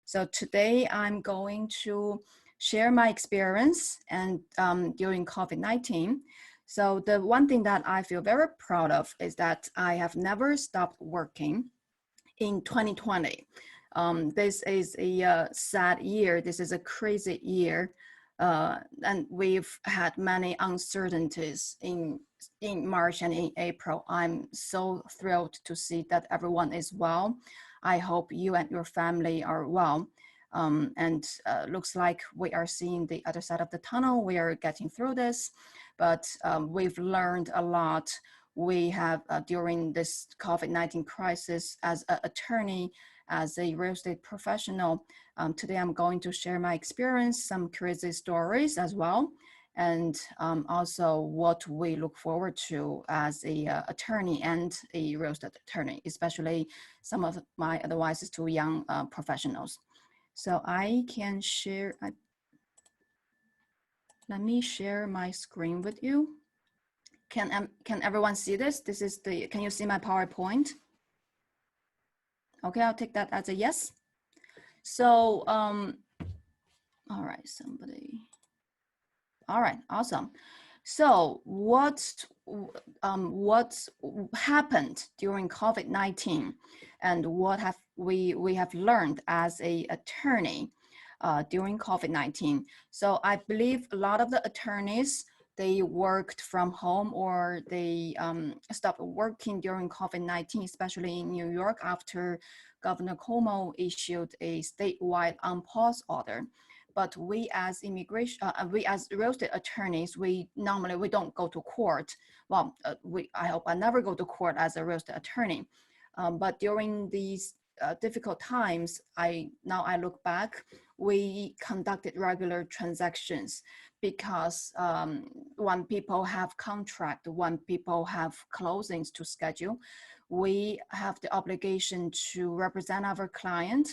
So today I'm going to share my experience and during COVID-19. So the one thing that I feel very proud of is that I have never stopped working in 2020. This is a sad year. This is a crazy year. And we've had many uncertainties in March and in April. I'm so thrilled to see that everyone is well. I hope you and your family are well. And looks like we are seeing the other side of the tunnel. We are getting through this, but we've learned a lot. We have, during this COVID-19 crisis, as an attorney, as a real estate professional, today I'm going to share my experience, some crazy stories as well, and also what we look forward to as a attorney and a real estate attorney, especially some of my advices to young professionals. So I can share, let me share my screen with you. Can everyone see this? This is the, can you see my PowerPoint? Okay, I'll take that as a yes. So, all right, somebody. All right, awesome. So what happened during COVID-19 and what have we have learned as a attorney during COVID-19? So I believe a lot of the attorneys, they worked from home or they stopped working during COVID-19, especially in New York after Governor Cuomo issued a statewide unpause order. But we as we as real estate attorneys, we don't go to court. Well, I hope I never go to court as a real estate attorney. But during these difficult times, now I look back, we conducted regular transactions because when people have contract, when people have closings to schedule, we have the obligation to represent our client.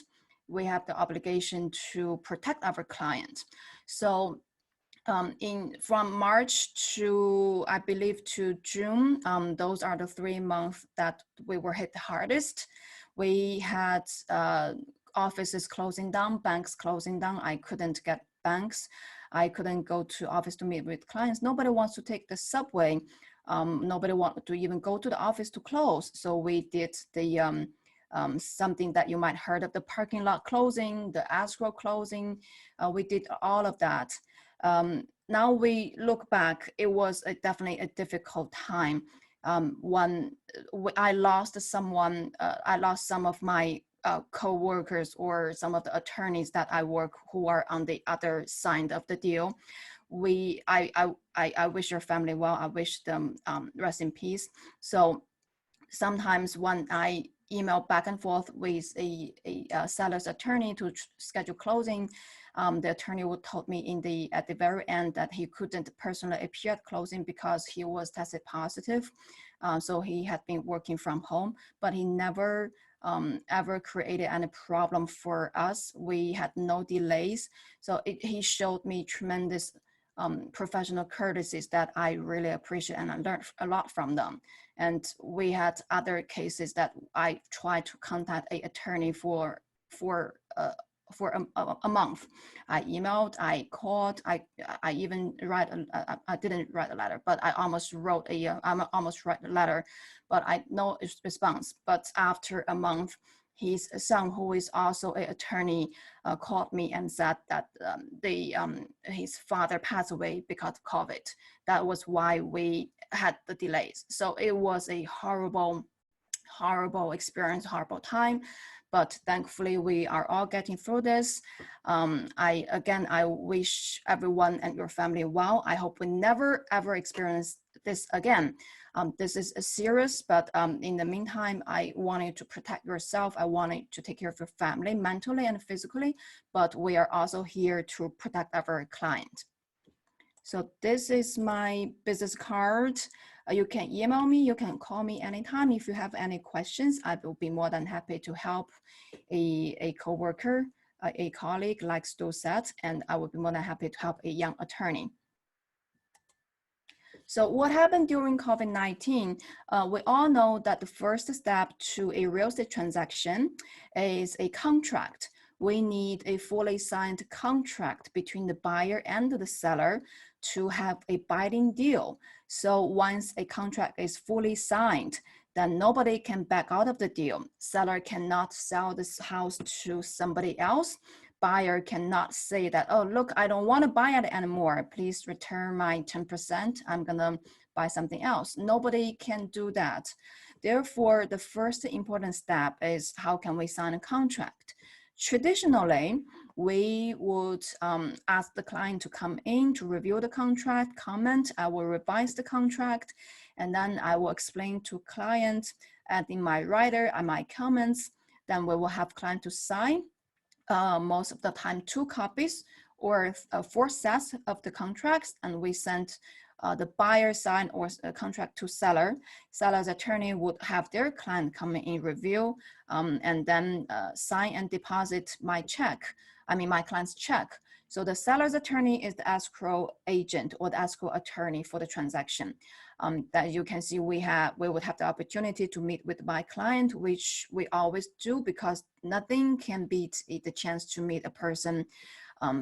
We have the obligation to protect our client. So from March to, I believe, to June, those are the 3 months that we were hit the hardest. We had offices closing down, banks closing down. I couldn't get banks. I couldn't go to office to meet with clients. Nobody wants to take the subway. Nobody wanted to even go to the office to close. So we did the something that you might heard of, the parking lot closing, the escrow closing. We did all of that. Now we look back, it was definitely a difficult time. When I lost someone, I lost some of my co-workers or some of the attorneys that I work who are on the other side of the deal. I wish your family well. I wish them rest in peace. So sometimes when I email back and forth with a seller's attorney to schedule closing, the attorney would told me at the very end that he couldn't personally appear at closing because he was tested positive. So he had been working from home, but he never ever created any problem for us. We had no delays. So he showed me tremendous professional courtesies that I really appreciate, and I learned a lot from them. And we had other cases that I tried to contact an attorney for a month. I emailed, I called, I even I didn't write a letter, but I almost wrote a letter, but I no response. But after a month, his son, who is also an attorney, called me and said that his father passed away because of COVID. That was why we had the delays. So it was a horrible experience, horrible time. But thankfully, we are all getting through this. I wish everyone and your family well. I hope we never, ever experience this again. This is serious, but in the meantime, I want you to protect yourself. I want you to take care of your family mentally and physically, but we are also here to protect our client. So this is my business card. You can email me, you can call me anytime. If you have any questions, I will be more than happy to help a coworker, a colleague like Stu said, and I would be more than happy to help a young attorney. So what happened during COVID-19? We all know that the first step to a real estate transaction is a contract. we need a fully signed contract between the buyer and the seller to have a binding deal. So once a contract is fully signed, then nobody can back out of the deal. Seller cannot sell this house to somebody else. Buyer cannot say that, oh, look, I don't want to buy it anymore. Please return my 10%. I'm gonna buy something else. Nobody can do that. Therefore, the first important step is how can we sign a contract? Traditionally, we would ask the client to come in to review the contract, comment, I will revise the contract, and then I will explain to client, add in my writer and my comments, then we will have client to sign, most of the time 2 copies or 4 sets of the contracts, and we send the buyer sign or a contract to seller. Seller's attorney would have their client come in review and then sign and deposit my client's check. So the seller's attorney is the escrow agent or the escrow attorney for the transaction. That you can see we would have the opportunity to meet with my client, which we always do because nothing can beat the chance to meet a person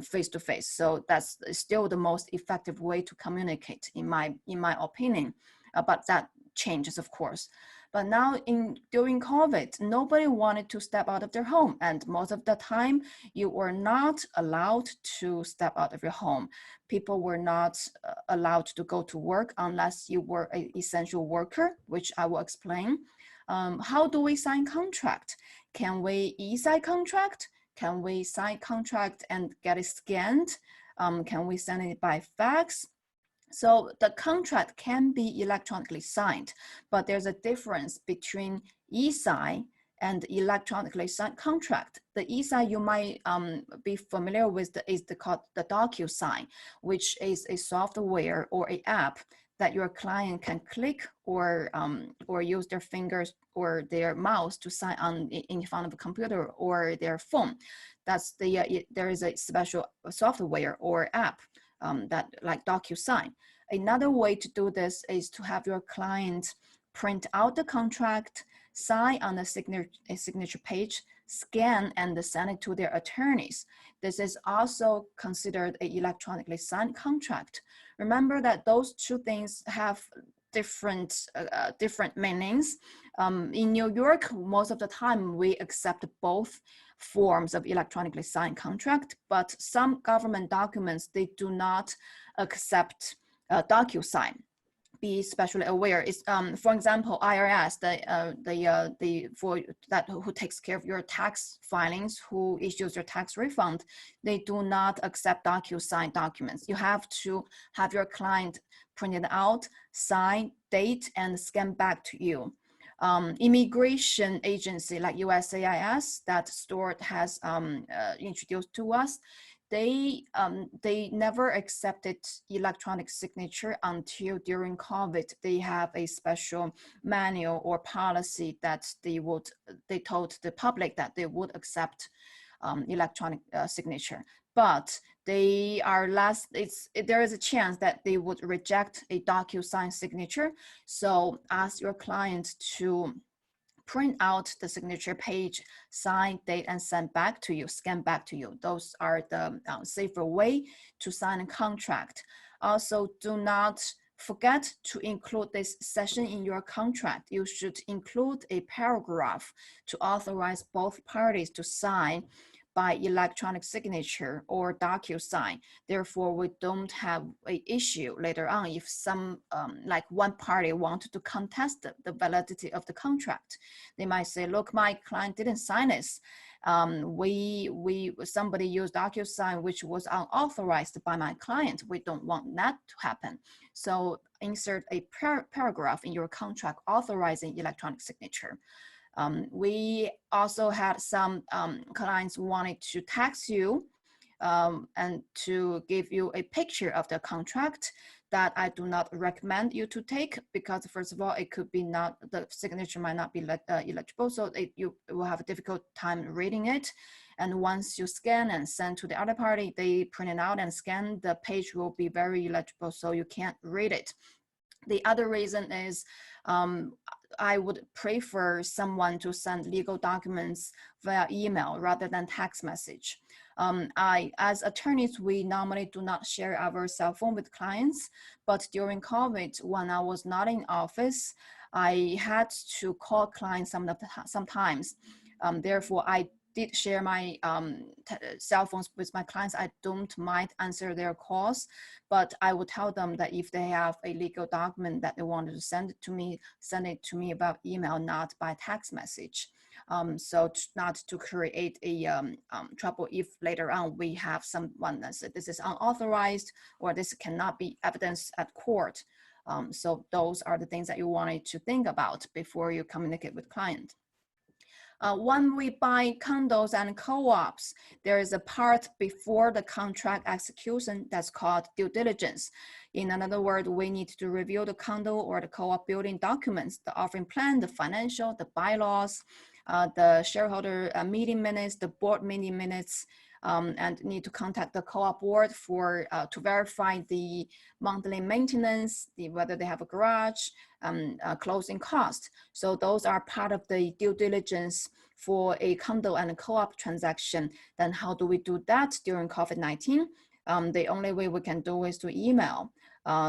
face to face. So that's still the most effective way to communicate, in my opinion. But that changes, of course. But now during COVID, nobody wanted to step out of their home. And most of the time, you were not allowed to step out of your home. People were not allowed to go to work unless you were an essential worker, which I will explain. How do we sign contract? Can we e-sign contract? Can we sign contract and get it scanned? Can we send it by fax? So the contract can be electronically signed, but there's a difference between e-sign and electronically signed contract. The e-sign you might be familiar with is called the DocuSign, which is a software or an app that your client can click or use their fingers or their mouse to sign on in front of a computer or their phone. That's there is a special software or app that like DocuSign. Another way to do this is to have your client print out the contract, sign on the signature page, scan and send it to their attorneys. This is also considered an electronically signed contract. Remember that those 2 things have different meanings. In New York, most of the time we accept both forms of electronically signed contract, but some government documents, they do not accept DocuSign. Be especially aware is, for example, IRS, who takes care of your tax filings, who issues your tax refund, they do not accept DocuSign documents. You have to have your client print it out, sign, date, and scan back to you. Immigration agency like USCIS that Stuart has introduced to us, they never accepted electronic signature until during COVID. They have a special manual or policy that they told the public that they would accept electronic signature, but they are there is a chance that they would reject a DocuSign signature. So ask your client to print out the signature page, sign, date, and send back to you, scan back to you. Those are the safer way to sign a contract. Also, do not forget to include this section in your contract. You should include a paragraph to authorize both parties to sign by electronic signature or DocuSign. Therefore, we don't have an issue later on if some, like one party wanted to contest the validity of the contract. They might say, look, my client didn't sign this. Somebody used DocuSign, which was unauthorized by my client. We don't want that to happen. So insert a paragraph in your contract authorizing electronic signature. We also had some clients wanted to tax you and to give you a picture of the contract that I do not recommend you to take, because first of all, it could be the signature might not be illegible, so you will have a difficult time reading it. And once you scan and send to the other party, they print it out and scan, the page will be very illegible, so you can't read it. The other reason is I would prefer someone to send legal documents via email rather than text message. As attorneys, we normally do not share our cell phone with clients, but during COVID, when I was not in office, I had to call clients sometimes. Therefore, I did share my cell phones with my clients. I don't mind answer their calls, but I would tell them that if they have a legal document that they wanted to send it to me about email, not by text message. So not to create a trouble if later on we have someone that said this is unauthorized or this cannot be evidence at court. So those are the things that you wanted to think about before you communicate with client. When we buy condos and co-ops, there is a part before the contract execution that's called due diligence. In other words, we need to review the condo or the co-op building documents, the offering plan, the financial, the bylaws, the shareholder meeting minutes, the board meeting minutes, and need to contact the co-op board for to verify the monthly maintenance, whether they have a garage, closing cost. So those are part of the due diligence for a condo and a co-op transaction. Then how do we do that during COVID-19? The only way we can do is to email.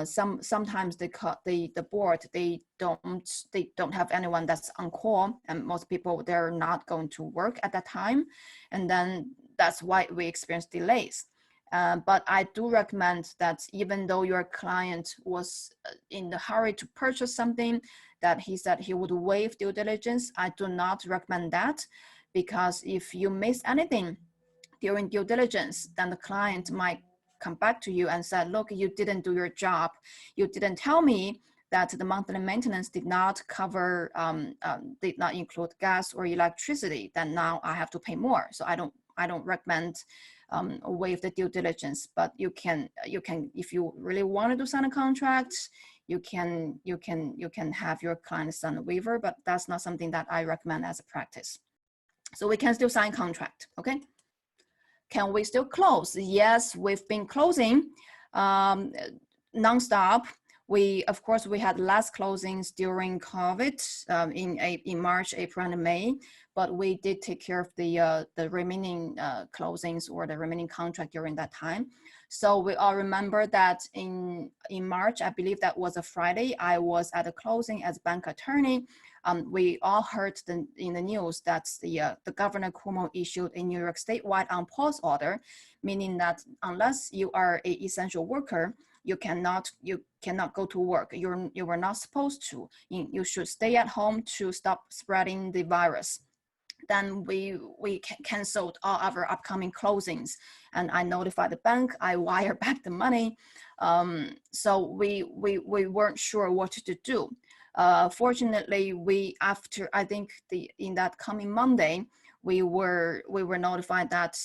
Sometimes the board, they don't have anyone that's on call, and most people, they're not going to work at that time, and then that's why we experience delays. But I do recommend that even though your client was in the hurry to purchase something that he said he would waive due diligence, I do not recommend that, because if you miss anything during due diligence, then the client might come back to you and say, look, you didn't do your job. You didn't tell me that the monthly maintenance did not cover, did not include gas or electricity. Then now I have to pay more. So I don't recommend waive the due diligence, but you can, if you really wanted to sign a contract, you can have your client sign a waiver, but that's not something that I recommend as a practice. So we can still sign contract, okay? Can we still close? Yes, we've been closing nonstop. Of course, we had less closings during COVID in March, April, and May, but we did take care of the remaining closings or the remaining contract during that time. So we all remember that in March, I believe that was a Friday, I was at a closing as bank attorney. We all heard in the news that the Governor Cuomo issued a New York statewide on-pause order, meaning that unless you are an essential worker, you cannot go to work. You were not supposed to. You should stay at home to stop spreading the virus. Then we canceled all our upcoming closings, and I notified the bank. I wired back the money. So we weren't sure what to do. Fortunately, after I think in that coming Monday, we were notified that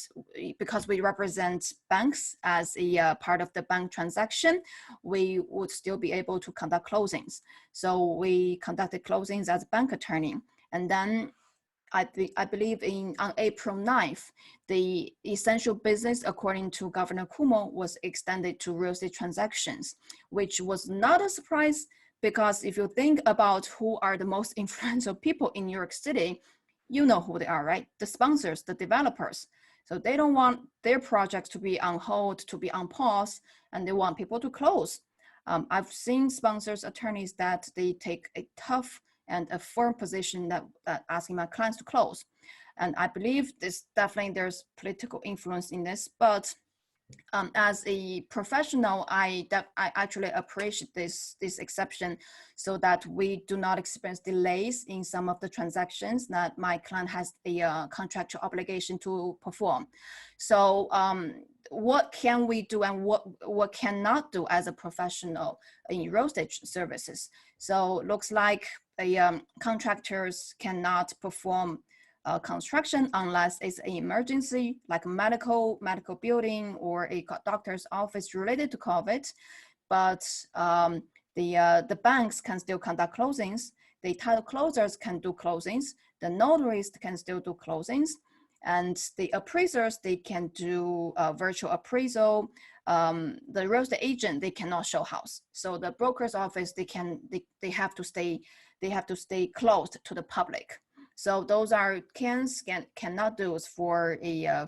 because we represent banks as a part of the bank transaction, we would still be able to conduct closings. So we conducted closings as a bank attorney, and then I believe on April 9th, the essential business, according to Governor Cuomo, was extended to real estate transactions, which was not a surprise, because if you think about who are the most influential people in New York City, you know who they are, right? The sponsors, the developers. So they don't want their projects to be on hold, to be on pause, and they want people to close. I've seen sponsors, attorneys that they take a tough and a firm position that asking my clients to close. And I believe there's political influence in this, but as a professional, I actually appreciate this exception, so that we do not experience delays in some of the transactions that my client has a contractual obligation to perform. So what can we do and what cannot do as a professional in real estate services? So looks like contractors cannot perform construction unless it's an emergency, like a medical building or a doctor's office related to COVID. But the banks can still conduct closings. The title closers can do closings. The notaries can still do closings. And the appraisers, they can do virtual appraisal. The real estate agent, they cannot show house. So the broker's office, they have to stay they have to stay closed to the public. So those are cannot do for a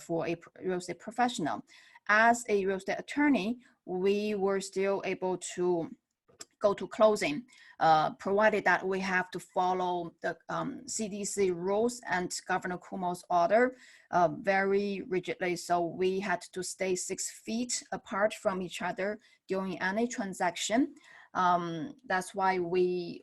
real estate professional. As a real estate attorney, we were still able to go to closing, provided that we have to follow the CDC rules and Governor Cuomo's order very rigidly. So we had to stay 6 feet apart from each other during any transaction. That's why when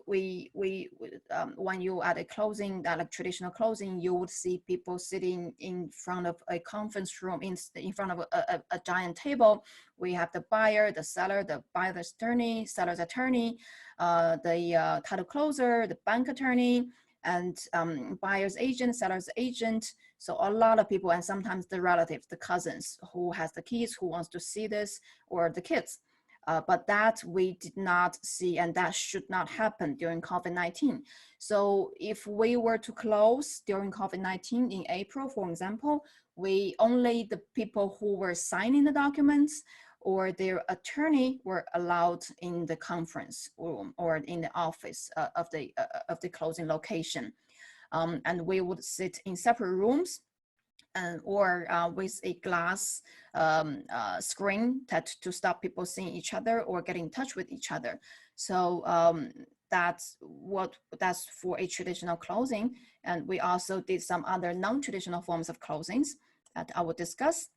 you at a closing, like traditional closing, you would see people sitting in front of a conference room in front of a giant table. We have the buyer, the seller, the buyer's attorney, seller's attorney, the title closer, the bank attorney, and buyer's agent, seller's agent. So a lot of people, and sometimes the relatives, the cousins, who has the keys, who wants to see this, or the kids. But that we did not see, and that should not happen during COVID-19. So if we were to close during COVID-19 in April, for example, only the people who were signing the documents or their attorney were allowed in the conference room or in the office of the closing location. And we would sit in separate rooms, or with a glass screen to stop people seeing each other or getting in touch with each other. So that's for a traditional closing. And we also did some other non-traditional forms of closings that I will discuss.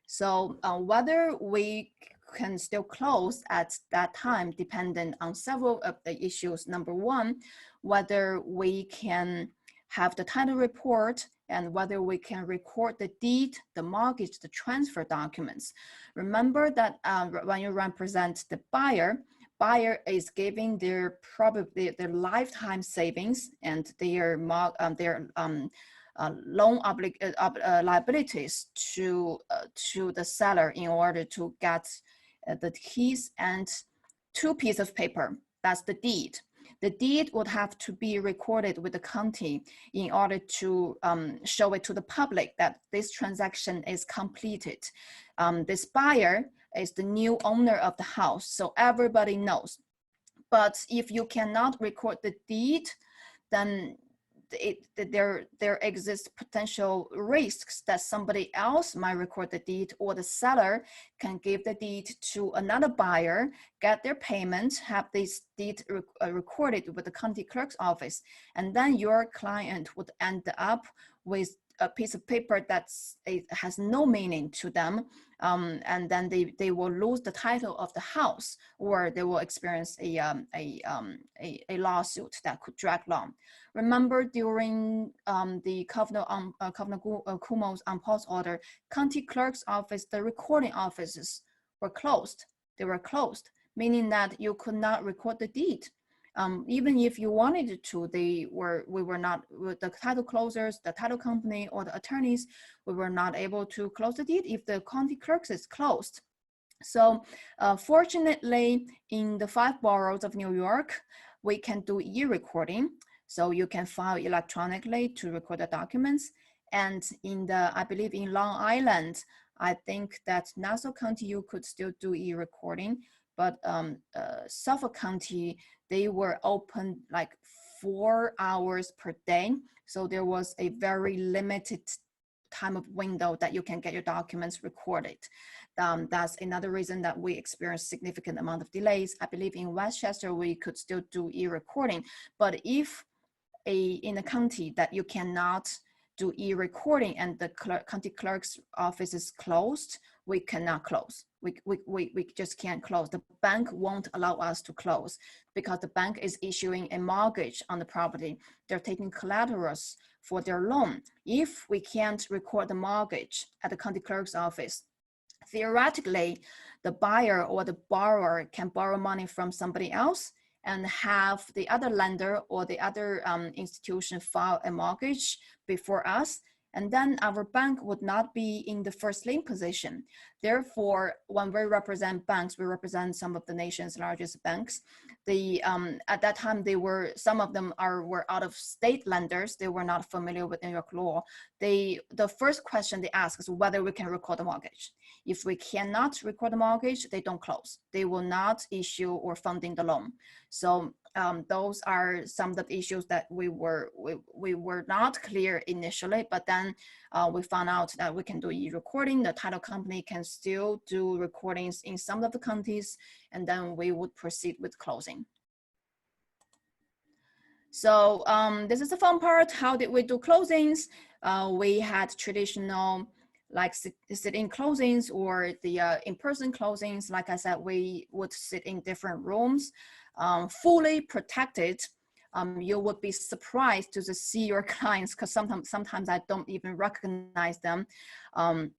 So whether we can still close at that time dependent on several of the issues. Number one, whether we can have the title report and whether we can record the deed, the mortgage, the transfer documents. Remember that when you represent the buyer is giving their probably their lifetime savings and their loan liabilities to the seller in order to get the keys and 2 pieces of paper. That's the deed. The deed would have to be recorded with the county in order to show it to the public that this transaction is completed. This buyer is the new owner of the house, so everybody knows. But if you cannot record the deed, then there exists potential risks that somebody else might record the deed, or the seller can give the deed to another buyer, get their payment, have this deed recorded with the county clerk's office, and then your client would end up with a piece of paper that has no meaning to them, and then they will lose the title of the house, or they will experience a lawsuit that could drag long. Remember, during the Governor Cuomo's on-pause order, county clerk's office, the recording offices were closed. They were closed, meaning that you could not record the deed. Even if you wanted to, we were not, with the title closers, the title company, or the attorneys, we were not able to close the deed if the county clerks is closed. So fortunately, in the 5 boroughs of New York, we can do e-recording. So you can file electronically to record the documents. And I believe in Long Island, I think that Nassau County, you could still do e-recording, but Suffolk County, they were open like 4 hours per day. So there was a very limited time of window that you can get your documents recorded. That's another reason that we experienced significant amount of delays. I believe in Westchester, we could still do e-recording, but if in a county that you cannot do e-recording and the county clerk's office is closed, we cannot close. We just can't close. The bank won't allow us to close because the bank is issuing a mortgage on the property. They're taking collaterals for their loan. If we can't record the mortgage at the county clerk's office, theoretically, the buyer or the borrower can borrow money from somebody else and have the other lender or the other institution file a mortgage before us, and then our bank would not be in the first lien position. Therefore, when we represent banks, we represent some of the nation's largest banks. At that time, some of them were out of state lenders. They were not familiar with New York law. The first question they ask is whether we can record the mortgage. If we cannot record the mortgage, they don't close. They will not issue or funding the loan. So those are some of the issues that we were not clear initially, but then we found out that we can do e-recording. The title company can still do recordings in some of the counties, and then we would proceed with closing. So this is the fun part. How did we do closings? We had traditional like sit-in closings or the in-person closings. Like I said, we would sit in different rooms, fully protected. You would be surprised to just see your clients, because sometimes I don't even recognize them. And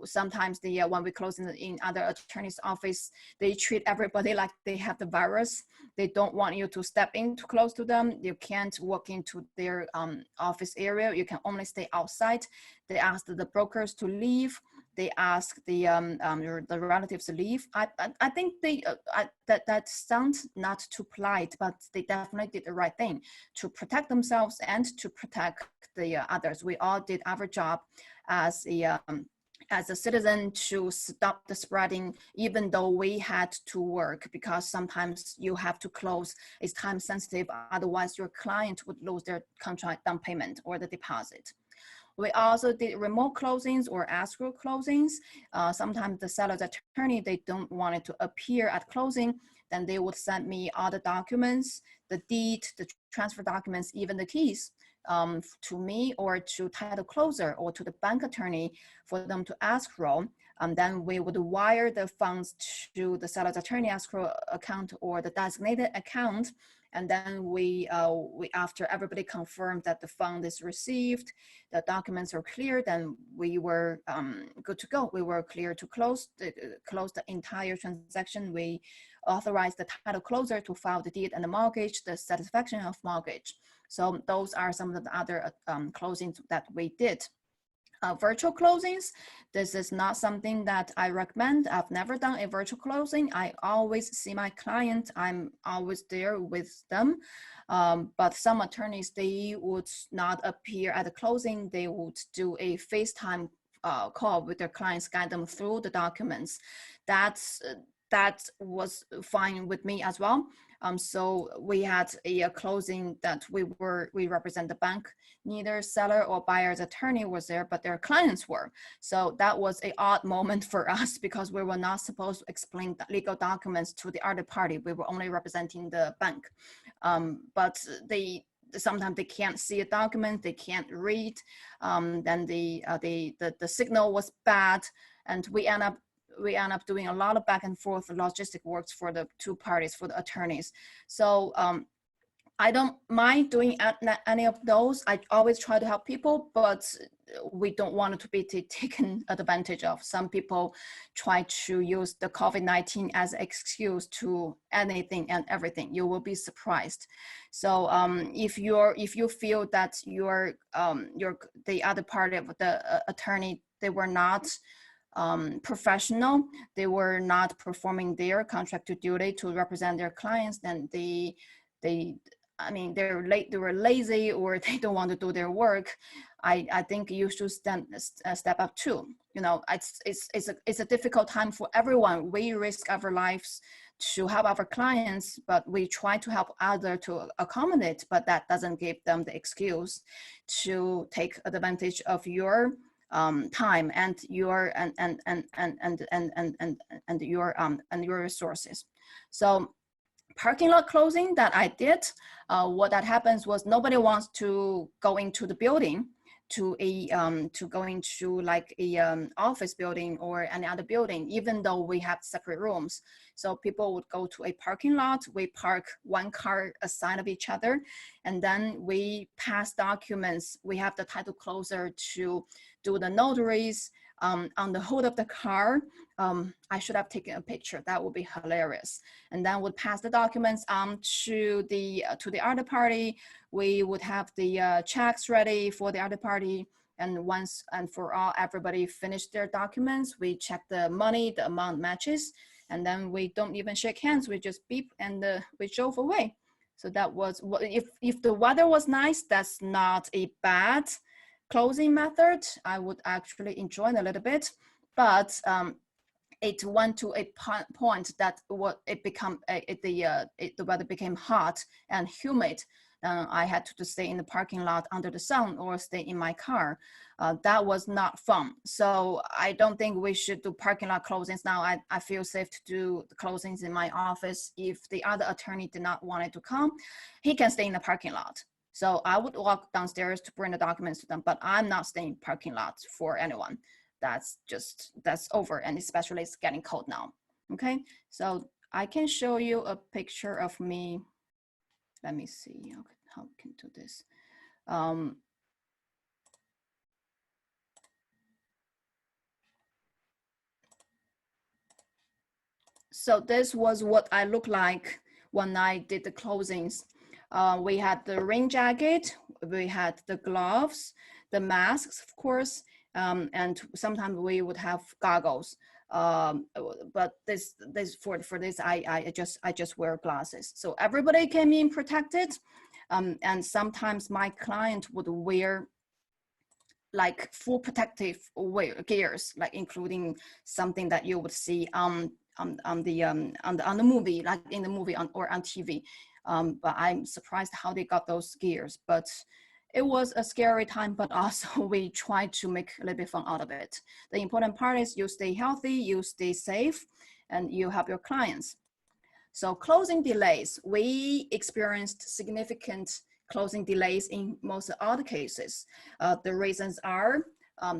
sometimes when we close in other attorney's office, they treat everybody like they have the virus. They don't want you to step in too close to them. You can't walk into their office area. You can only stay outside. They ask the brokers to leave. They ask the relatives to leave. I think that sounds not too polite, but they definitely did the right thing to protect themselves and to protect the others. We all did our job as a citizen to stop the spreading, even though we had to work, because sometimes you have to close. It's time sensitive. Otherwise, your client would lose their contract down payment or the deposit. We also did remote closings or escrow closings. Sometimes the seller's attorney, they don't want it to appear at closing, then they would send me all the documents, the deed, the transfer documents, even the keys to me or to title closer or to the bank attorney for them to escrow. And then we would wire the funds to the seller's attorney escrow account or the designated account. And then we after everybody confirmed that the fund is received, the documents are clear, then we were good to go. We were clear to close the entire transaction. We authorized the title closer to file the deed and the mortgage, the satisfaction of mortgage. So those are some of the other closings that we did. Virtual closings, this is not something that I recommend. I've never done a virtual closing. I always see my client. I'm always there with them. But some attorneys, they would not appear at the closing. They would do a FaceTime call with their clients, guide them through the documents. That was fine with me as well. So we had a closing that we represent the bank. Neither seller or buyer's attorney was there, but their clients were. So that was an odd moment for us because we were not supposed to explain the legal documents to the other party. We were only representing the bank. But sometimes they can't see a document, they can't read. Then the signal was bad, and we end up doing a lot of back and forth logistic works for the two parties, for the attorneys. So I don't mind doing any of those. I always try to help people, but we don't want it to be taken advantage of. Some people try to use the COVID-19 as an excuse to anything and everything. You will be surprised. So if you feel that the other party of the attorney, they were not professional, they were not performing their contractual duty to represent their clients, then they were lazy or they don't want to do their work. I think you should step up too. You know, it's a difficult time for everyone. We risk our lives to help our clients, but we try to help others to accommodate, but that doesn't give them the excuse to take advantage of your time and your your resources. So parking lot closing that I did, what that happens was nobody wants to go into the building to go into like a office building or any other building, even though we have separate rooms. So people would go to a parking lot. We park one car aside of each other, and then we pass documents. We have the title closer to do the notaries on the hood of the car. I should have taken a picture. That would be hilarious. And then would pass the documents to the other party. We would have the checks ready for the other party. And once and for all, everybody finished their documents. We check the money, the amount matches, and then we don't even shake hands. We just beep and we drove away. So that was what, if the weather was nice, that's not a bad closing method. I would actually enjoy it a little bit, but it went to a point that the weather became hot and humid. I had to stay in the parking lot under the sun or stay in my car. That was not fun. So I don't think we should do parking lot closings now. I feel safe to do the closings in my office. If the other attorney did not want it to come, he can stay in the parking lot. So I would walk downstairs to bring the documents to them, but I'm not staying in parking lots for anyone. That's over, and especially it's getting cold now. Okay, so I can show you a picture of me. Let me see how we can do this. So this was what I looked like when I did the closings. We had the rain jacket, we had the gloves, the masks, of course, and sometimes we would have goggles. But for this, I just wear glasses. So everybody came in protected, and sometimes my client would wear like full protective gears, like including something that you would see on the movie, like in the movie or on TV. But I'm surprised how they got those gears. But it was a scary time, but also we tried to make a little bit fun out of it. The important part is you stay healthy, you stay safe, and you help your clients. So closing delays, we experienced significant closing delays in most other cases. The reasons are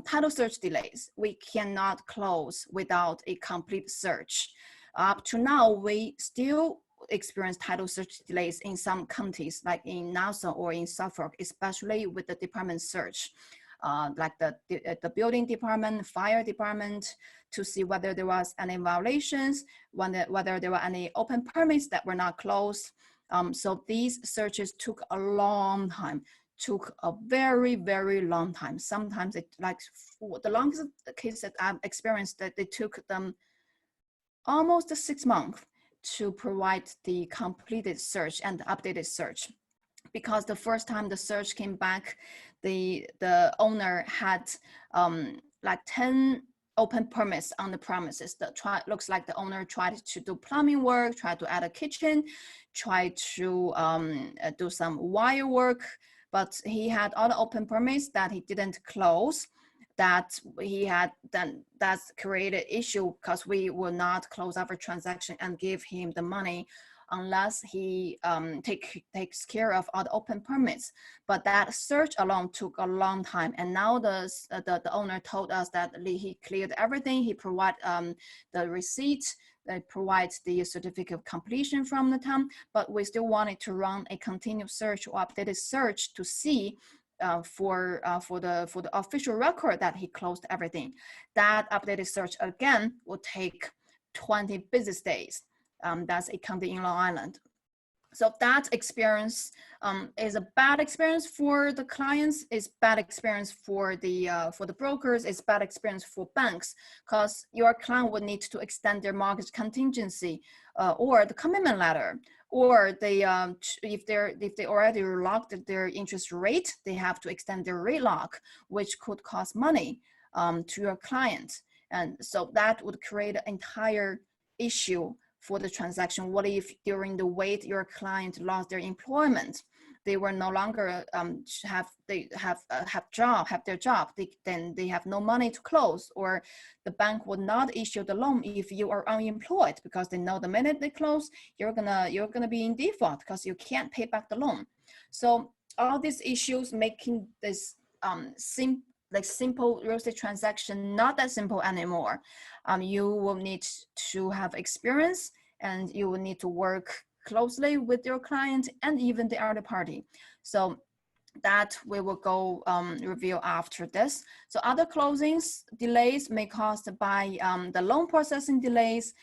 title search delays. We cannot close without a complete search. Up to now, we still experience title search delays in some counties, like in Nassau or in Suffolk, especially with the department search, like the building department, fire department, to see whether there was any violations, whether there were any open permits that were not closed. So these searches took a long time, took a very, very long time. Sometimes it the longest case that I've experienced that they took them almost 6 months to provide the completed search and updated search. Because the first time the search came back, the owner had like 10 open permits on the premises. Looks like the owner tried to do plumbing work, tried to add a kitchen, tried to do some wire work, but he had all the open permits that he didn't close. That he had then that's created issue because we will not close our transaction and give him the money unless he takes care of all the open permits. But that search alone took a long time. And now the owner told us that he cleared everything. He provided the receipt, provides the certificate of completion from the town, but we still wanted to run a continuous search or updated search to see for the official record that he closed everything. That updated search again will take 20 business days. That's a county in Long Island. So that experience is a bad experience for the clients, it's bad experience for the brokers, it's bad experience for banks, because your client would need to extend their mortgage contingency or the commitment letter, or they if they already locked their interest rate, they have to extend their rate lock, which could cost money to your client. And so that would create an entire issue for the transaction. What if during the wait your client lost their employment? They were no longer have their job. Then they have no money to close, or the bank would not issue the loan if you are unemployed, because they know the minute they close, you're gonna be in default because you can't pay back the loan. So all these issues making this simple real estate transaction not that simple anymore. You will need to have experience, and you will need to work closely with your client and even the other party. So that we will go review after this. So other closings delays may caused by the loan processing delays,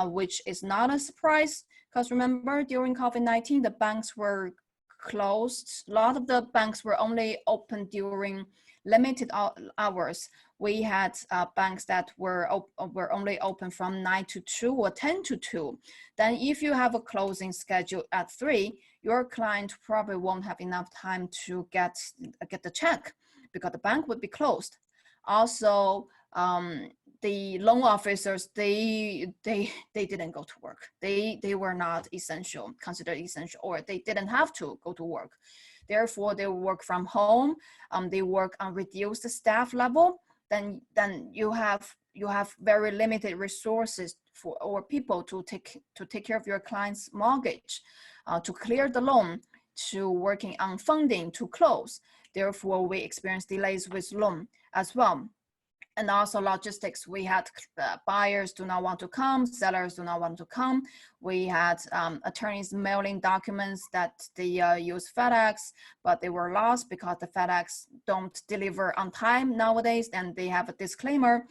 which is not a surprise, because remember during COVID-19, the banks were closed. A lot of the banks were only open during limited hours. We had banks that were only open from 9 to 2 or 10 to 2. Then if you have a closing schedule at 3, your client probably won't have enough time to get the check because the bank would be closed. Also, the loan officers, they didn't go to work. They were not essential, considered essential, or they didn't have to go to work. Therefore, they work from home. They work on reduced staff level. Then you have very limited resources or people to take care of your client's mortgage, to clear the loan, to working on funding to close. Therefore, we experience delays with loan as well. And also logistics, we had buyers do not want to come, sellers do not want to come. We had attorneys mailing documents that they use FedEx, but they were lost because the FedEx don't deliver on time nowadays, and they have a disclaimer.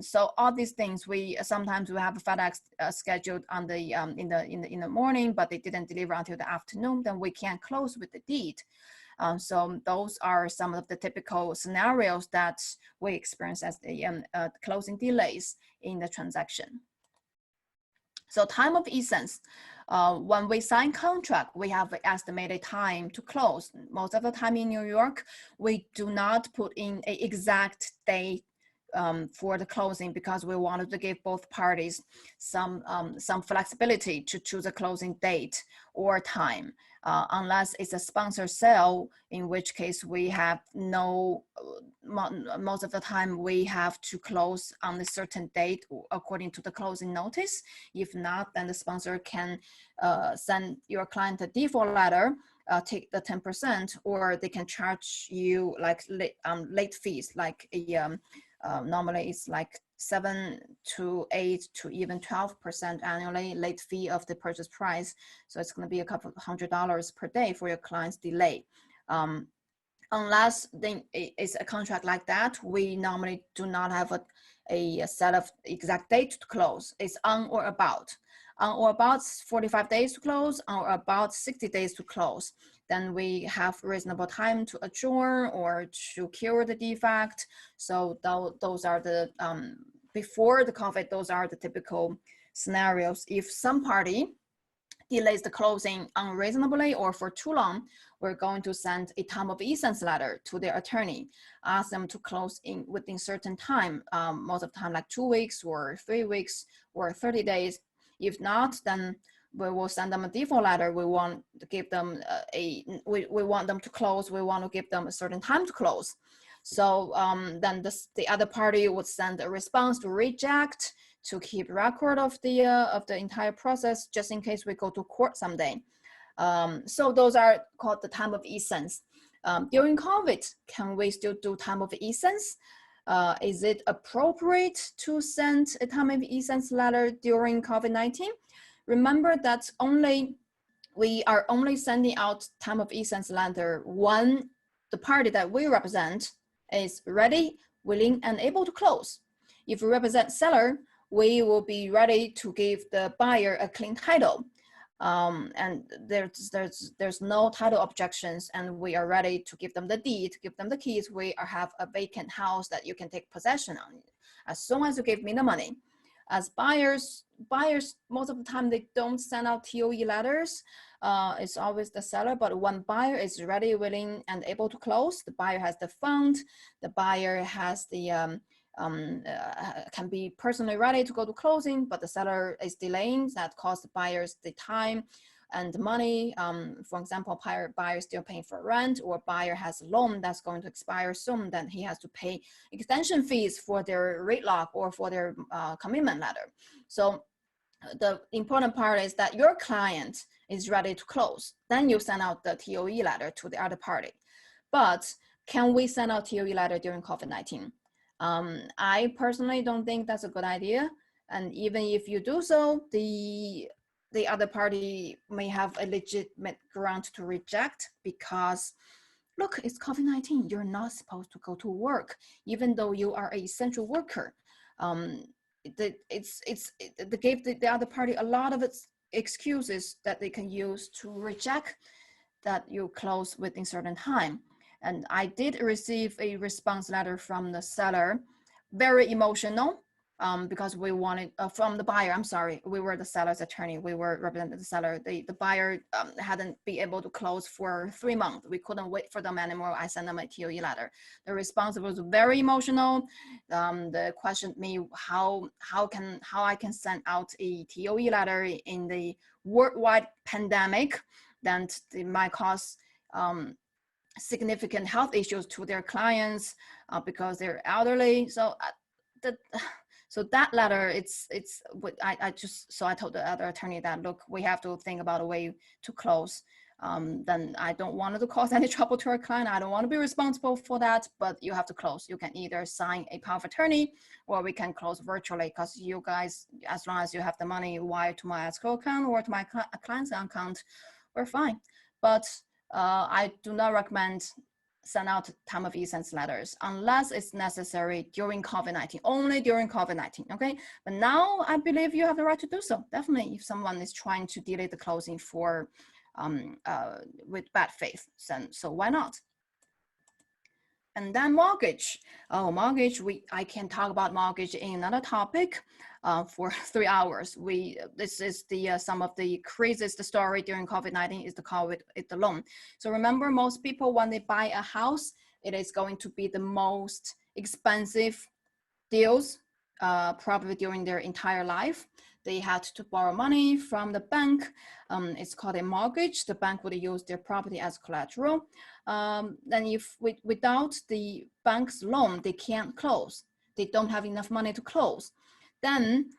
So all these things, sometimes we have a FedEx scheduled on the in the morning, but they didn't deliver until the afternoon. Then we can't close with the deed. So those are some of the typical scenarios that we experience as the closing delays in the transaction. So time of essence, when we sign contract, we have estimated time to close. Most of the time in New York, we do not put in an exact date for the closing, because we wanted to give both parties some flexibility to choose a closing date or time, unless it's a sponsor sale, in which case we have most of the time we have to close on a certain date according to the closing notice. If not, then the sponsor can send your client a default letter, take the 10%, or they can charge you like late fees, like normally it's like 7 to 8 to even 12% annually late fee of the purchase price. So it's going to be a couple of $100 per day for your client's delay. Unless it's a contract like that, we normally do not have a set of exact date to close. It's on or about 45 days to close, or about 60 days to close. Then we have reasonable time to adjourn or to cure the defect. So those are the, before the COVID, those are the typical scenarios. If some party delays the closing unreasonably or for too long, we're going to send a time of essence letter to their attorney, ask them to close within certain time, most of the time like 2 weeks or 3 weeks or 30 days. If not, then we will send them a default letter. We want to give them we want them to close. We want to give them a certain time to close. So then the other party would send a response to reject, to keep record of the entire process, just in case we go to court someday. So those are called the time of essence. During COVID, can we still do time of essence? Is it appropriate to send a time of essence letter during COVID-19? Remember that we are only sending out time of essence letter when the party that we represent is ready, willing, and able to close. If we represent seller, we will be ready to give the buyer a clean title. And there's no title objections, and we are ready to give them the deed, give them the keys. We have a vacant house that you can take possession on as soon as you give me the money. As buyers most of the time, they don't send out TOE letters. It's always the seller, but when buyer is ready, willing, and able to close, the buyer has the fund, the buyer has the can be personally ready to go to closing, but the seller is delaying. That costs the buyers the time and the money. For example, buyer is still paying for rent, or buyer has a loan that's going to expire soon, then he has to pay extension fees for their rate lock or for their commitment letter. So the important part is that your client is ready to close. Then you send out the TOE letter to the other party. But can we send out TOE letter during COVID-19? I personally don't think that's a good idea. And even if you do so, the other party may have a legitimate ground to reject, because look, it's COVID-19. You're not supposed to go to work, even though you are an essential worker. They gave the other party a lot of excuses that they can use to reject that you close within certain time. And I did receive a response letter from the seller, very emotional. because we wanted from the buyer. I'm sorry, we were the seller's attorney. We were representing the seller. The buyer hadn't been able to close for 3 months. We couldn't wait for them anymore. I sent them a TOE letter. The response was very emotional. They questioned me how I can send out a TOE letter in the worldwide pandemic. Then it might cause significant health issues to their clients because they're elderly. So that letter, I told the other attorney that, look, we have to think about a way to close. Then I don't want to cause any trouble to our client. I don't want to be responsible for that, but you have to close. You can either sign a power of attorney or we can close virtually, because you guys, as long as you have the money wired to my escrow account or to my client's account, we're fine. But I do not recommend send out time of essence letters unless it's necessary during COVID-19, only during COVID-19, okay? But now I believe you have the right to do so. Definitely, if someone is trying to delay the closing for with bad faith, so why not? And then mortgage. Oh, mortgage, I can talk about mortgage in another topic for 3 hours. This is the some of the craziest story during COVID-19 is the loan. So remember, most people, when they buy a house, it is going to be the most expensive deals probably during their entire life. They had to borrow money from the bank. It's called a mortgage. The bank would use their property as collateral. Then if without the bank's loan, they can't close. They don't have enough money to close. Then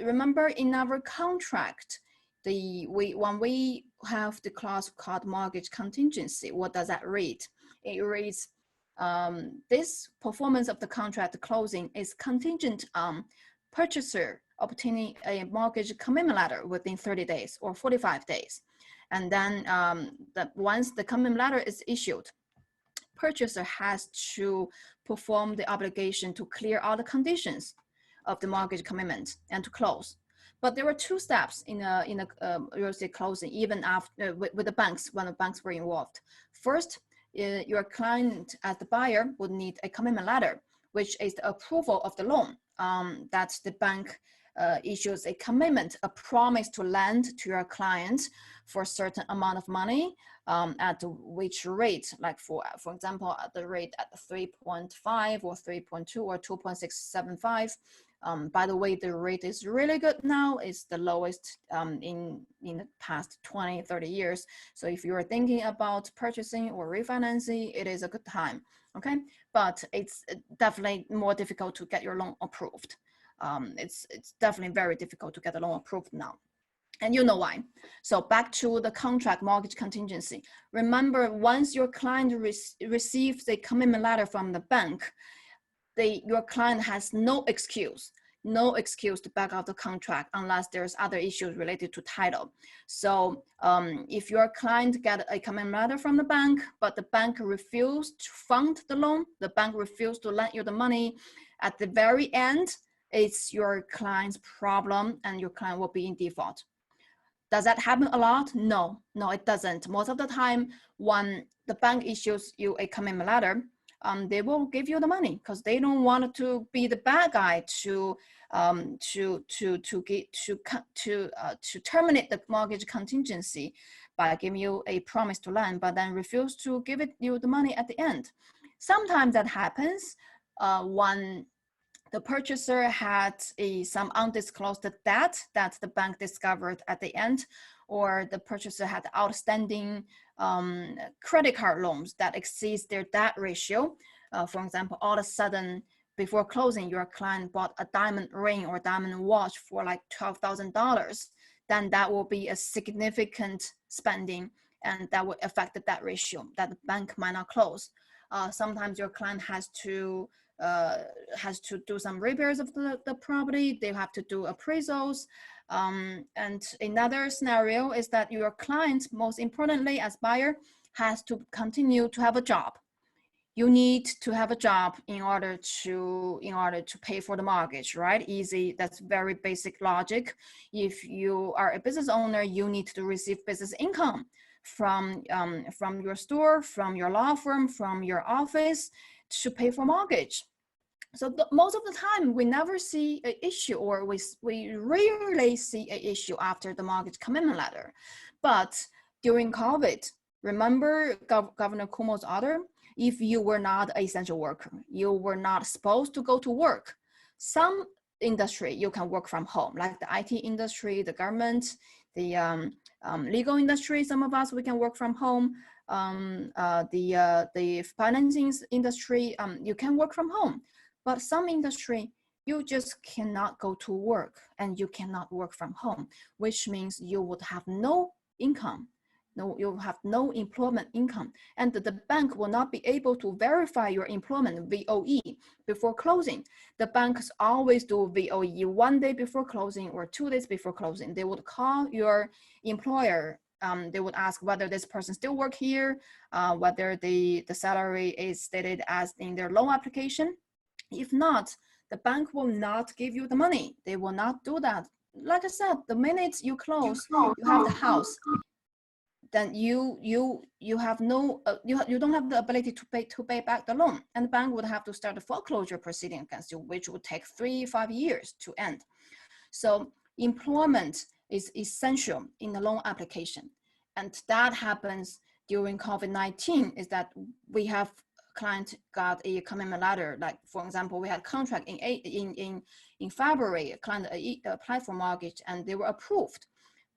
remember, in our contract, when we have the clause called mortgage contingency, what does that read? It reads, this performance of the contract closing is contingent on purchaser obtaining a mortgage commitment letter within 30 days or 45 days. And then once the commitment letter is issued, purchaser has to perform the obligation to clear all the conditions of the mortgage commitment and to close. But there were 2 steps in a real estate closing, even after with the banks, when the banks were involved. First, your client as the buyer would need a commitment letter, which is the approval of the loan. That the bank issues a commitment, a promise to lend to your client for a certain amount of money at which rate, like for example, at the rate at 3.5 or 3.2 or 2.675. By the way, the rate is really good now. It's the lowest in the past 20, 30 years. So if you are thinking about purchasing or refinancing, it is a good time, okay? But it's definitely more difficult to get your loan approved. It's definitely very difficult to get a loan approved now. And you know why. So back to the contract mortgage contingency. Remember, once your client receives a commitment letter from the bank, your client has no excuse to back out the contract unless there's other issues related to title. So if your client get a commitment letter from the bank, but the bank refused to fund the loan, the bank refused to lend you the money, at the very end, it's your client's problem and your client will be in default. Does that happen a lot? No, it doesn't. Most of the time, when the bank issues you a commitment letter, they will give you the money because they don't want to be the bad guy to terminate the mortgage contingency by giving you a promise to lend, but then refuse to give you the money at the end. Sometimes that happens when the purchaser had some undisclosed debt that the bank discovered at the end, or the purchaser had outstanding credit card loans that exceeds their debt ratio. For example, all of a sudden, before closing, your client bought a diamond ring or diamond watch for like $12,000, then that will be a significant spending and that would affect the debt ratio that the bank might not close. Sometimes your client has to do some repairs of the property. They have to do appraisals. And another scenario is that your client, most importantly as buyer, has to continue to have a job. You need to have a job in order to pay for the mortgage, right? Easy, that's very basic logic. If you are a business owner, you need to receive business income from your store, from your law firm, from your office to pay for mortgage. So most of the time, we never see an issue, or we rarely see an issue after the mortgage commitment letter. But during COVID, remember Governor Cuomo's order? If you were not an essential worker, you were not supposed to go to work. Some industry you can work from home, like the IT industry, the government, the legal industry. Some of us, we can work from home. The financing industry, you can work from home. But some industry, you just cannot go to work and you cannot work from home, which means you would have no income. No, you have no employment income, and the bank will not be able to verify your employment, VOE, before closing. The banks always do VOE 1 day before closing or 2 days before closing. They would call your employer. They would ask whether this person still work here, whether the salary is stated as in their loan application. If not, the bank will not give you the money. They will not do that. Like I said, the minute you close, you have the house, then you have no you don't have the ability to pay back the loan, and the bank would have to start a foreclosure proceeding against you, which would take 3-5 years to end. So employment is essential in the loan application, and that happens during COVID-19. Is that we have client got a commitment letter, like for example, we had contract in February, a client applied for mortgage and they were approved.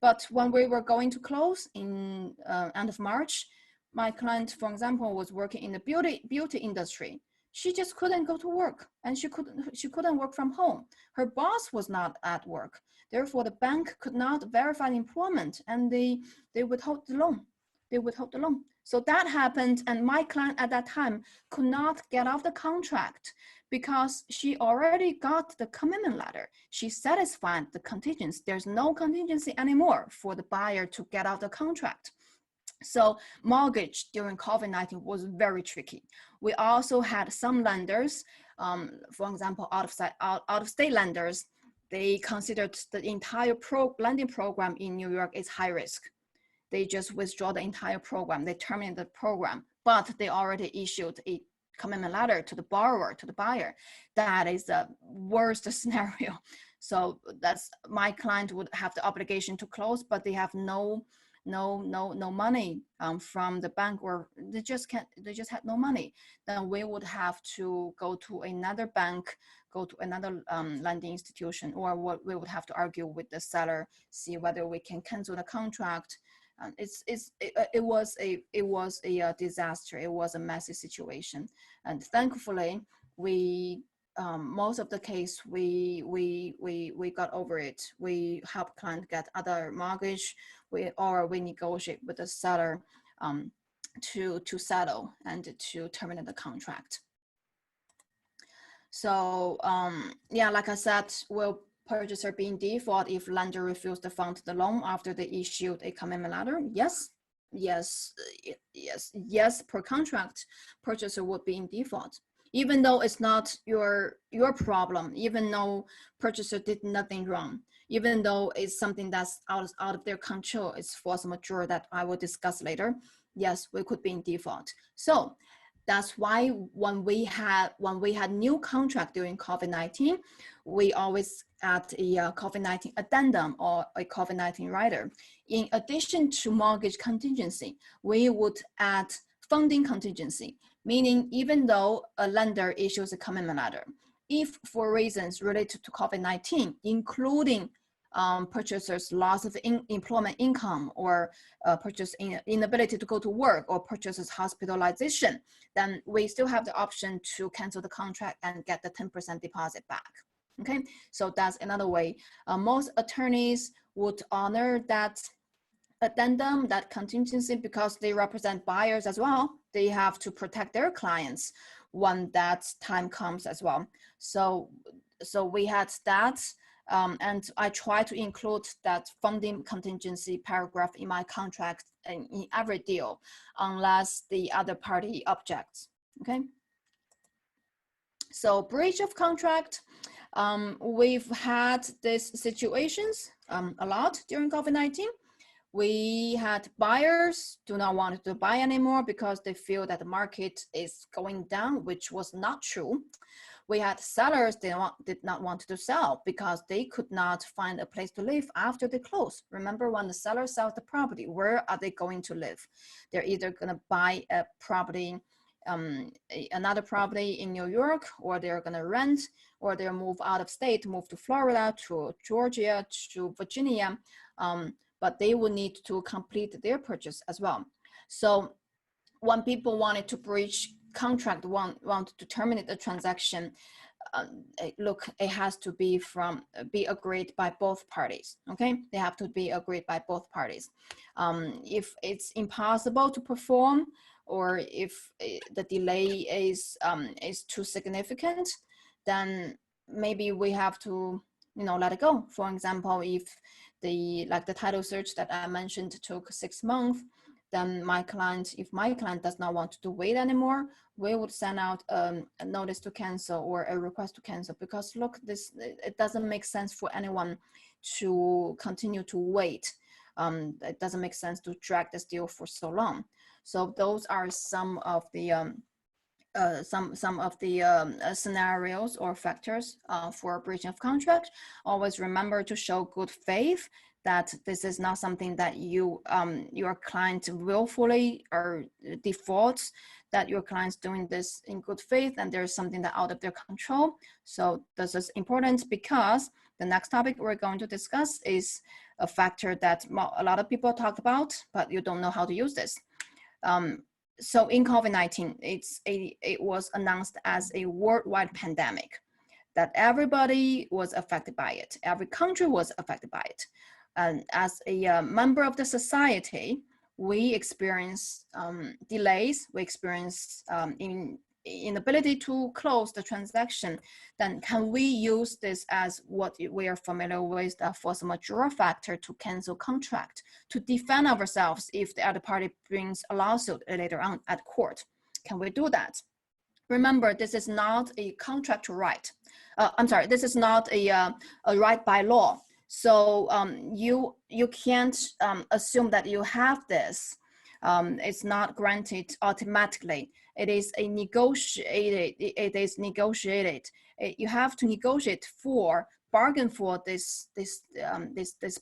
But when we were going to close in end of March, my client, for example, was working in the beauty industry. She just couldn't go to work, and she couldn't work from home. Her boss was not at work. Therefore, the bank could not verify the employment, and they withhold the loan. They withhold the loan. So that happened, and my client at that time could not get off the contract because she already got the commitment letter. She satisfied the contingency. There's no contingency anymore for the buyer to get out the contract. So mortgage during COVID-19 was very tricky. We also had some lenders, for example, out-of-state lenders, they considered the entire lending program in New York is high risk. They just withdraw the entire program. They terminate the program, but they already issued a commitment letter to the borrower, to the buyer. That is the worst scenario. So that's, my client would have the obligation to close, but they have no money from the bank, or they just had no money. Then we would have to go to another bank, go to another lending institution, or what we would have to argue with the seller, see whether we can cancel the contract. It was a disaster. It was a messy situation, and thankfully we most of the case we got over it. We help client get other mortgage, we negotiate with the seller to settle and to terminate the contract. So yeah, like I said, will purchaser be in default if lender refused to fund the loan after they issued a commitment letter? Yes. Per contract, purchaser would be in default, even though it's not your problem, even though purchaser did nothing wrong, even though it's something that's out of their control, it's force majeure that I will discuss later. Yes, we could be in default. So that's why when we had new contract during COVID-19, we always add a COVID-19 addendum or a COVID-19 rider. In addition to mortgage contingency, we would add funding contingency, meaning even though a lender issues a commitment letter, if for reasons related to COVID-19, including purchaser's loss of employment income, or purchase inability to go to work, or purchaser's hospitalization, then we still have the option to cancel the contract and get the 10% deposit back. Okay, so that's another way. Most attorneys would honor that addendum, that contingency, because they represent buyers as well. They have to protect their clients when that time comes as well. So we had that. And I try to include that funding contingency paragraph in my contract in every deal, unless the other party objects, okay? So breach of contract, we've had these situations a lot during COVID-19. We had buyers do not want to buy anymore because they feel that the market is going down, which was not true. We had sellers did not want to sell because they could not find a place to live after they close. Remember, when the seller sells the property, where are they going to live? They're either going to buy a property, another property in New York, or they're going to rent, or they'll move out of state, move to Florida, to Georgia, to Virginia, but they will need to complete their purchase as well. So when people wanted to breach contract, want to terminate the transaction, look, it has to be agreed by both parties. Okay, they have to be agreed by both parties. If it's impossible to perform, or if the delay is too significant, then maybe we have to, let it go. For example, if the title search that I mentioned took 6 months, then if my client does not want to wait anymore, we would send out a notice to cancel or a request to cancel, because look, it doesn't make sense for anyone to continue to wait. It doesn't make sense to drag this deal for so long. So those are some of the scenarios or factors for breaching of contract. Always remember to show good faith, that this is not something that your client willfully or defaults, that your client's doing this in good faith and there's something that out of their control. So this is important, because the next topic we're going to discuss is a factor that a lot of people talk about, but you don't know how to use this. So in COVID-19, it was announced as a worldwide pandemic, that everybody was affected by it. Every country was affected by it. And as a member of the society, we experience delays, we experience inability to close the transaction. Then can we use this as what we are familiar with, the force majeure factor, to cancel contract, to defend ourselves if the other party brings a lawsuit later on at court? Can we do that? Remember, this is not a contractual right. This is not a right by law. So you can't assume that you have this. It's not granted automatically. It is negotiated. You have to negotiate bargain for this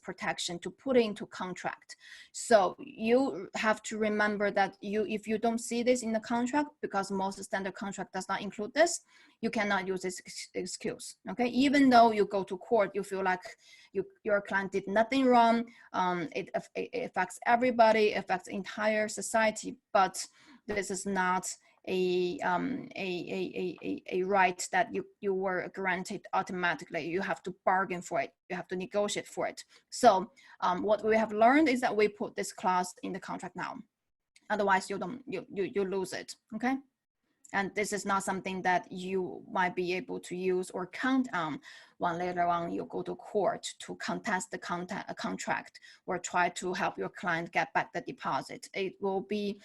protection to put into contract. So you have to remember that if you don't see this in the contract, because most standard contract does not include this, you cannot use this excuse. Okay, even though you go to court, you feel like your client did nothing wrong. It affects everybody, affects the entire society, but this is not a right that you were granted automatically. You have to bargain for it. You have to negotiate for it. So what we have learned is that we put this clause in the contract now. Otherwise, you lose it. Okay. And this is not something that you might be able to use or count on when later on you go to court to contest the contract or try to help your client get back the deposit. It will be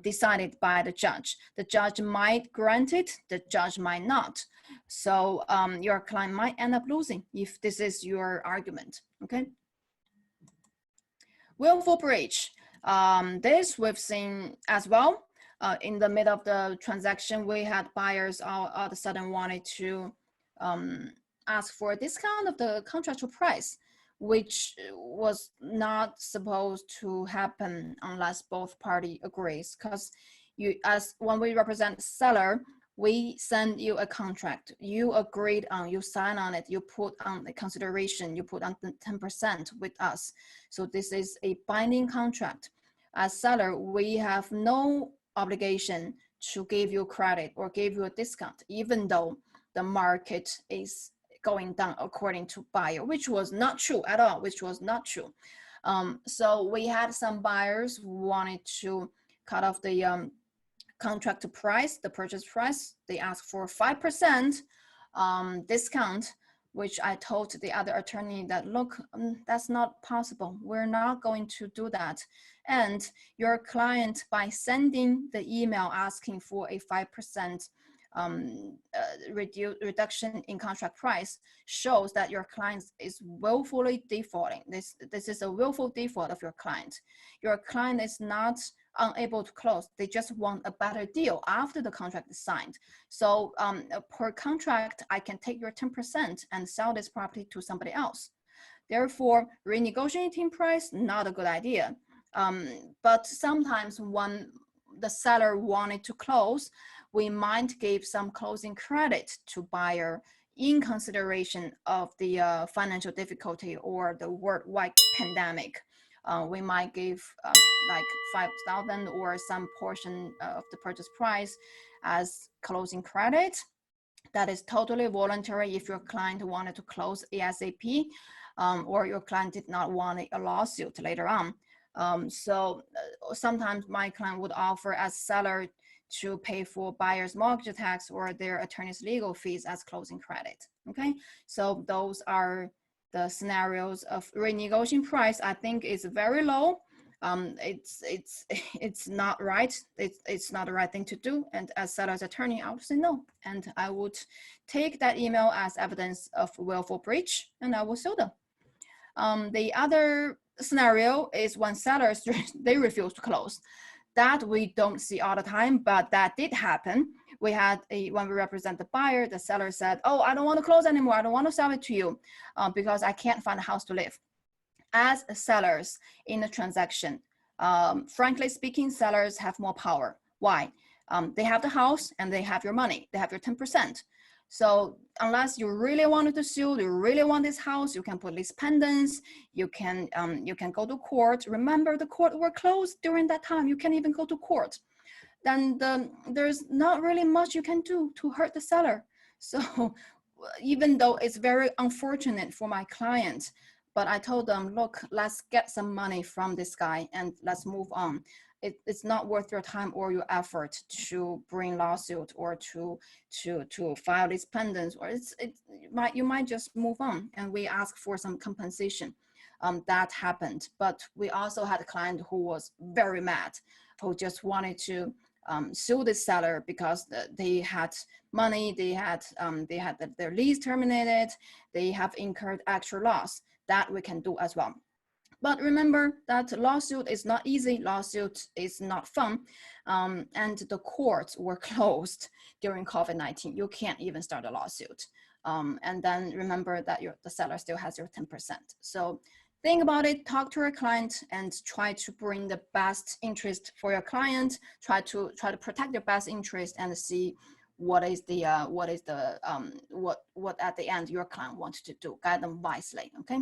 decided by the judge. The judge might grant it, the judge might not. So your client might end up losing if this is your argument, okay? Willful breach. This we've seen as well. In the middle of the transaction, we had buyers all of a sudden wanted to ask for a discount of the contractual price, which was not supposed to happen unless both party agrees. Because when we represent seller, we send you a contract, you agreed on, you sign on it, you put on the consideration, you put on the 10% with us. So this is a binding contract. As seller, we have no obligation to give you credit or give you a discount, even though the market is going down according to buyer, which was not true at all, which was not true. So we had some buyers who wanted to cut off the contract price, the purchase price. They asked for 5% discount, which I told the other attorney that, look, that's not possible. We're not going to do that. And your client, by sending the email asking for a 5% reduction in contract price, shows that your client is willfully defaulting. This is a willful default of your client. Your client is not unable to close. They just want a better deal after the contract is signed. So per contract, I can take your 10% and sell this property to somebody else. Therefore, renegotiating price, not a good idea. But sometimes when the seller wanted to close, we might give some closing credit to buyer in consideration of the financial difficulty or the worldwide pandemic. We might give like 5,000 or some portion of the purchase price as closing credit. That is totally voluntary if your client wanted to close ASAP, or your client did not want a lawsuit later on. So sometimes my client would offer as seller to pay for buyer's mortgage tax or their attorney's legal fees as closing credit. Okay, so those are the scenarios of renegotiating price. I think is very low. It's not right. It's not the right thing to do. And as seller's attorney, I would say no. And I would take that email as evidence of willful breach, and I will sue them. The other scenario is when sellers, they refuse to close. That we don't see all the time, but that did happen. We had when we represent the buyer, the seller said, oh, I don't want to close anymore. I don't want to sell it to you because I can't find a house to live. As sellers in a transaction, frankly speaking, sellers have more power. Why? They have the house and they have your money. They have your 10%. So unless you really wanted to sue, you really want this house, you can put lease pendants, you can go to court. Remember, the court were closed during that time. You can't even go to court. Then there's not really much you can do to hurt the seller. So even though it's very unfortunate for my client, but I told them, look, let's get some money from this guy and let's move on. It's not worth your time or your effort to bring lawsuit or to file these pendants, or you might just move on. And we ask for some compensation. That happened, but we also had a client who was very mad, who just wanted to sue the seller because they had money, they had their lease terminated, they have incurred extra loss. That we can do as well. But remember that lawsuit is not easy, lawsuit is not fun, and the courts were closed during COVID-19. You can't even start a lawsuit. And then remember that the seller still has your 10%. So think about it, talk to your client and try to bring the best interest for your client, try to protect your best interest and see what at the end your client wants to do. Guide them wisely, okay?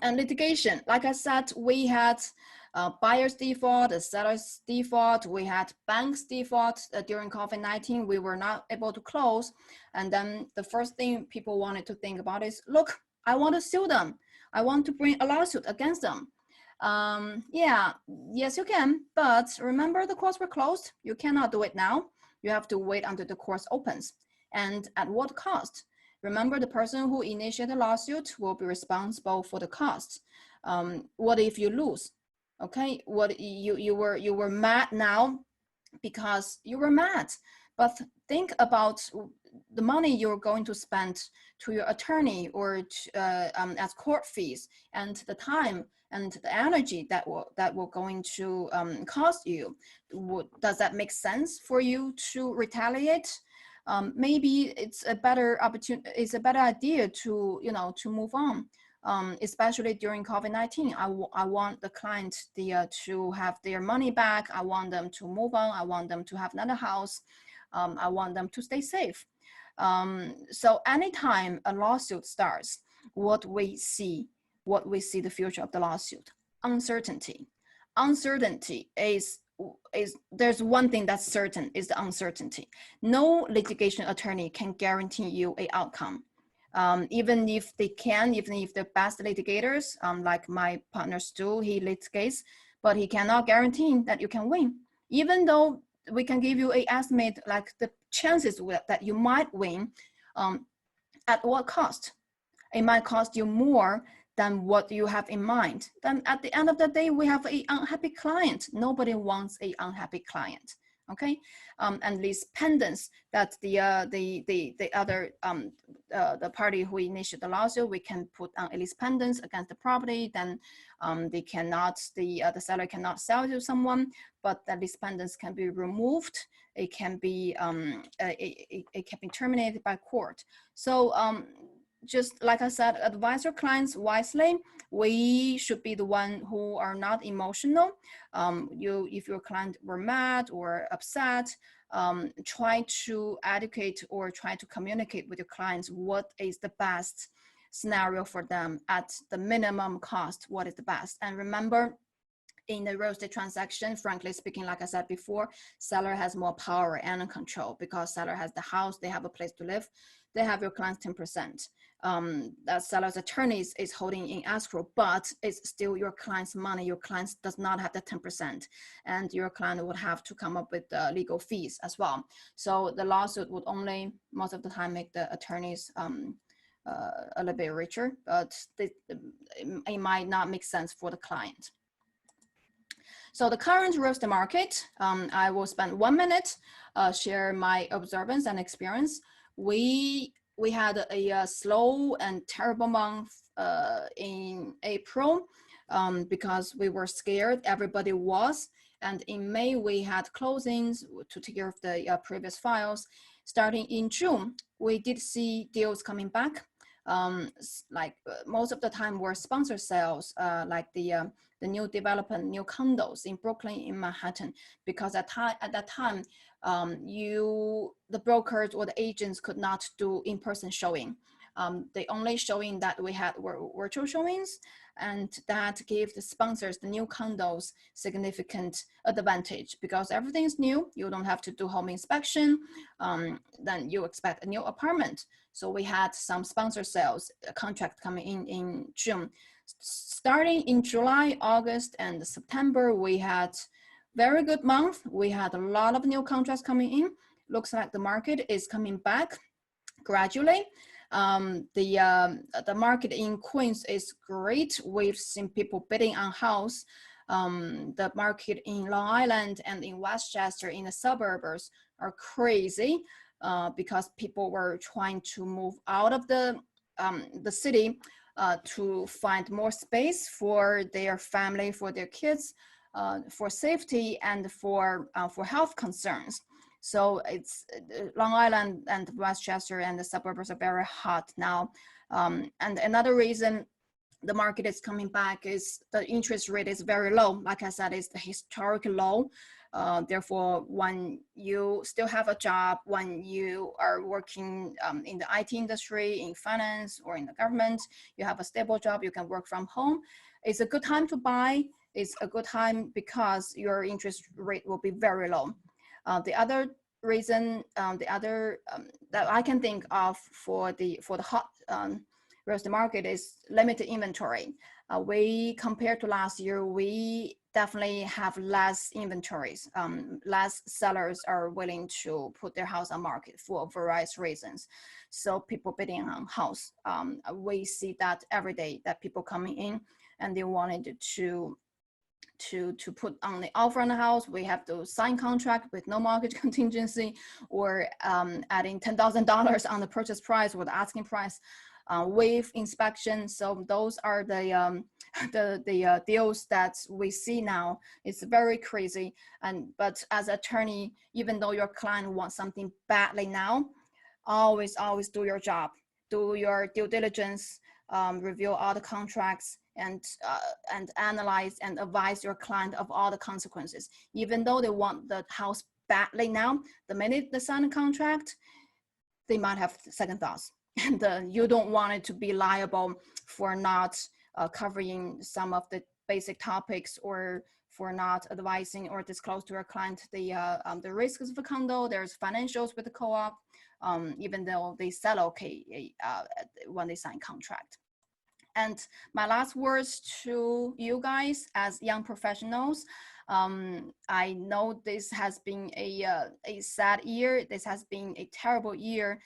And litigation, like I said, we had buyer's default, a seller's default, we had bank's default during COVID-19. We were not able to close. And then the first thing people wanted to think about is, look, I want to sue them. I want to bring a lawsuit against them. Yeah, yes, you can, but remember the courts were closed. You cannot do it now. You have to wait until the courts opens. And at what cost? Remember, the person who initiated the lawsuit will be responsible for the cost. What if you lose? Okay, what you were mad now because you were mad, but think about the money you're going to spend to your attorney or as court fees, and the time and the energy that will going to cost you. Does that make sense for you to retaliate? Maybe it's a better opportunity. It's a better idea to to move on, especially during COVID-19. I want the client to have their money back. I want them to move on. I want them to have another house. I want them to stay safe. So anytime a lawsuit starts, what we see the future of the lawsuit: uncertainty. Uncertainty is there's one thing that's certain, is the uncertainty. No litigation attorney can guarantee you an outcome. Even if they're best litigators, like my partner Stu, he litigates, but he cannot guarantee that you can win. Even though we can give you an estimate, like the chances that you might win, at what cost? It might cost you more than what you have in mind. Then at the end of the day, we have an unhappy client. Nobody wants an unhappy client, okay? And lease pendants, that the other the party who initiated the lawsuit, we can put on a lease pendants against the property. Then they cannot, the seller cannot sell to someone, but the lease pendants can be removed. It can be it can be terminated by court. So just like I said, advise your clients wisely. We should be the one who are not emotional. If your client were mad or upset, try to educate or try to communicate with your clients what is the best scenario for them at the minimum cost, what is the best. And remember, in the real estate transaction, frankly speaking, like I said before, seller has more power and control, because seller has the house, they have a place to live, they have your client's 10%. That seller's attorneys is holding in escrow, but it's still your client's money. Your client does not have the 10%, and your client would have to come up with legal fees as well. So the lawsuit would only, most of the time, make the attorneys a little bit richer, but it might not make sense for the client. So the current real estate market, I will spend 1 minute, share my observance and experience. We had a slow and terrible month in April because we were scared, everybody was. And in May, we had closings to take care of the previous files. Starting in June, we did see deals coming back. Most of the time were sponsor sales, like the new development, new condos in Brooklyn, in Manhattan, because at that time, the brokers or the agents could not do in-person showing. The only showing that we had were virtual showings, and that gave the sponsors, the new condos, significant advantage, because everything is new. You don't have to do home inspection. Then you expect a new apartment. So we had some sponsor sales contract coming in June. Starting in July, August, and September, we had very good month. We had a lot of new contracts coming in. Looks like the market is coming back gradually. The market in Queens is great. We've seen people bidding on house. The market in Long Island and in Westchester, in the suburbs, are crazy because people were trying to move out of the city to find more space for their family, for their kids, for safety, and for health concerns. So it's Long Island and Westchester and the suburbs are very hot now. And another reason the market is coming back is the interest rate is very low. Like I said, it's the historic low. Therefore, when you still have a job, when you are working in the IT industry, in finance, or in the government, you have a stable job, you can work from home. It's a good time to buy. It's a good time because your interest rate will be very low. The other reason, that I can think of for the hot real estate market is limited inventory. We, compared to last year, we definitely have less inventories. Less sellers are willing to put their house on market for various reasons. So people bidding on house, we see that every day, that people coming in and they wanted to put on the offer on the house. We have to sign contract with no mortgage contingency, or adding $10,000 on the purchase price or the asking price, waive inspection. So those are the deals that we see now. It's very crazy. But as an attorney, even though your client wants something badly now, always do your job, do your due diligence, review all the contracts, and analyze and advise your client of all the consequences. Even though they want the house badly now, the minute they sign a contract, they might have second thoughts. And you don't want it to be liable for not covering some of the basic topics, or for not advising or disclose to your client the risks of a condo. There's financials with the co-op, even though they sell okay when they sign contract. And my last words to you guys as young professionals, I know this has been a sad year. This has been a terrible year.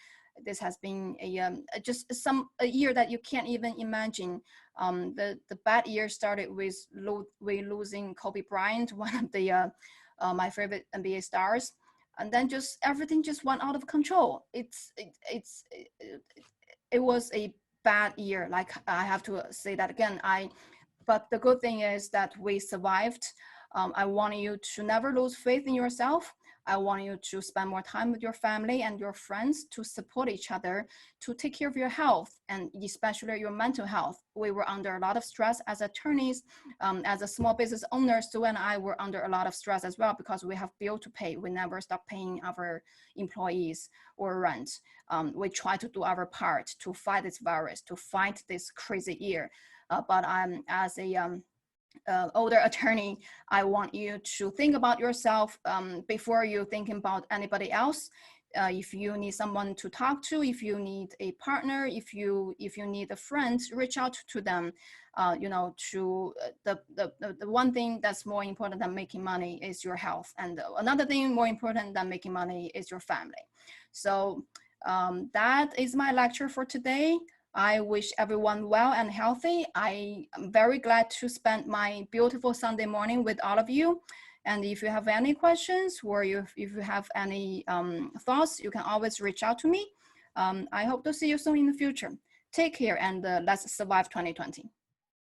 This has been a year that you can't even imagine. The bad year started with losing Kobe Bryant, one of the my favorite NBA stars, and then just everything just went out of control. It was a bad year. Like, I have to say that again. But the good thing is that we survived. I want you to never lose faith in yourself. I want you to spend more time with your family and your friends, to support each other, to take care of your health, and especially your mental health. We were under a lot of stress as attorneys, as a small business owner. Sue and I were under a lot of stress as well, because we have bill to pay. We never stop paying our employees or rent. We try to do our part to fight this virus, to fight this crazy year. But as a older attorney, I want you to think about yourself before you thinking about anybody else. If you need someone to talk to, if you need a partner, if you need a friend, reach out to them. You know, to the one thing that's more important than making money is your health, and another thing more important than making money is your family. So that is my lecture for today. I wish everyone well and healthy. I am very glad to spend my beautiful Sunday morning with all of you. And if you have any questions, or if you have any thoughts, you can always reach out to me. I hope to see you soon in the future. Take care, and let's survive 2020.